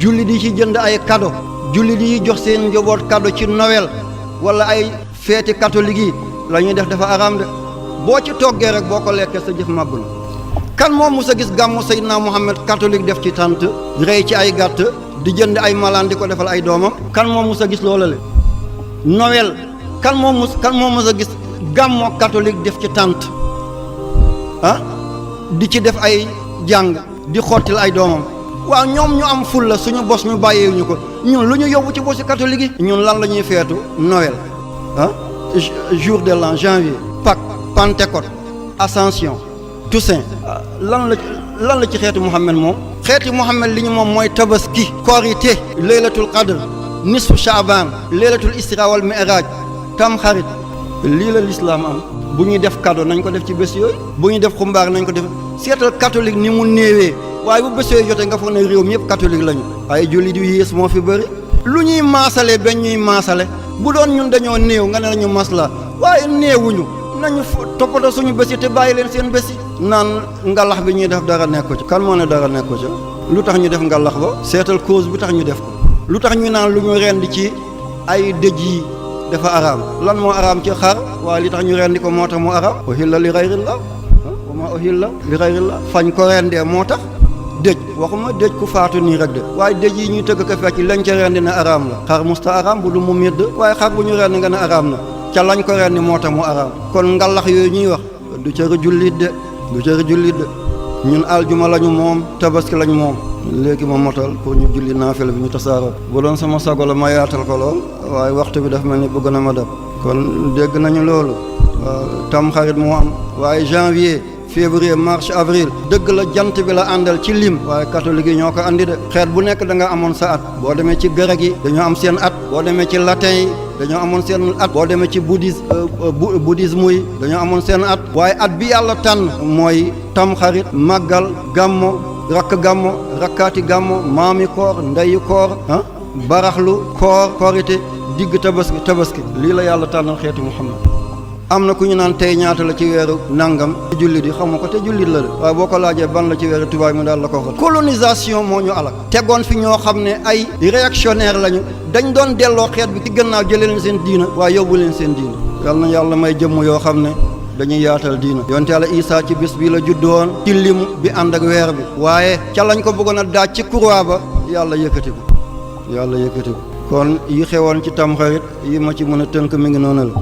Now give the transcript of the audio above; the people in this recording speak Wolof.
julli di ci jënd ay cadeau julli di jox seen njaboot cadeau ci Noël wala ay feeti catholique yi la ñuy def dafa araam de boo ci toggee rek boo ko lekkee sa jëf màbb na. kan moom mus a gis gàmmu Seydina Muhammad catholique def ci tant rey ci ay gàtt di jënd ay malaan di ko defal ay doomam kan moom mus a gis loola le Noël kan moom mus a gis gàmmoo catholique def ci tant di ci def ay jàng di xottil ay doomam. waaw ñoom ñu am ful la suñu bos ñu bàyyeewuñu ko ñun lu ñu yóbbu ci bosi catholique yi. ñun lan la ñuy feetu Noël jour de l'an janvier Pâques Pentecôte Ascension Toussaint lan la ci xeetu Muhammad moom. xeetu Muhammad li ñu moom mooy tabaski korité laylatul qadr nisfu Shaaban laylatul isra wal mi'raj tamxarit lii la lislaam am. bu ñuy def cadeau nañ ko def ci bés yooyu bu ñuy def xumbaar nañ ko def seetal catholique ni mu néewee waaye bu bés yooyu jotee nga foog ne réew mi yëpp catholique lañu. ay jullit yu yées moo fi bëri lu ñuy maasale ba ñuy maasale bu doon ñun dañoo néew nga ne lañu masla waaye néewuñu nañu toppatoo suñu bés yi te bàyyi leen seen bés yi. naan ngalax bi ñuy def dara nekku ci kan moo ne dara nekku ci lu tax ñu def ngalax ba seetal cause bi tax ñu def ko lu tax ñu naan lu ñu rendi ci ay dëj yi dafa araam lan moo araam ci xar waaye li tax ñu rendi ko moo tax mu araam uhilla li ghayrillah wa ma uhilla li ghayrillah fañ ko rendee moo tax dëj waxuma dëj ku faatu nii rek de waaye dëj yi ñuy tëgg ko fekk lañ ca rendi ne araam la xar musta araam bu du mu médd waaye xar bu ñu rendi nga ne araam na ca lañ ko rendi moo tax mu araam kon ngalax yooyu ñuy wax du cëri jullit de ñun aljuma lañu moom tabaski lañu moom léegi ma motal pour ñu julli naafila bi ñu tasaaroo bu doon sama sago la ma yaatal ko lool waaye waxtu bi dafa mel ni bëgg na ma dab kon dégg nañu loolu tam xarit moo am waaye janvier février mars avril dëgg la jant bi la àndal ci lim waaye catholique yi ñoo ko andi de xeet bu nekk da nga amoon sa at boo demee ci grec yi dañoo am seen at boo demee ci latin yi dañoo amoon seen at boo demee ci bouddhisme yi dañoo amoon seen at waaye at bi yàlla tànn mooy tamxarit màggal gàmmo rakkaati gàmmo maami koor ndeyu koor baraxlu korité digg tabaski lii la yàlla tànnal xeetu Muhammad am na ku ñu naan tey ñaata la ci weeru nangam jullit yi xamu ko te jullit la de waaye boo ko laajee ban la ci weeru tubaab mi daal la ko wax. colonisation moo ñu alak tegoon fi ñoo xam ne ay réactionnaire lañu dañ doon delloo xeet bi ci gannaaw jëlee leen seen diina waaye yóbbu leen seen diina yal na yàlla may jëmm yoo xam ne dañuy yaatal diina yonte yàlla Isaa ci bis bii la juddoon ci lim bi ànd ak weer bi waaye ca lañ ko bëggoon a daaj ci croix ba yàlla yëkkati ko kon yi xewoon ci tamxarit yi ma ci mën a tënk mi ngi noonu la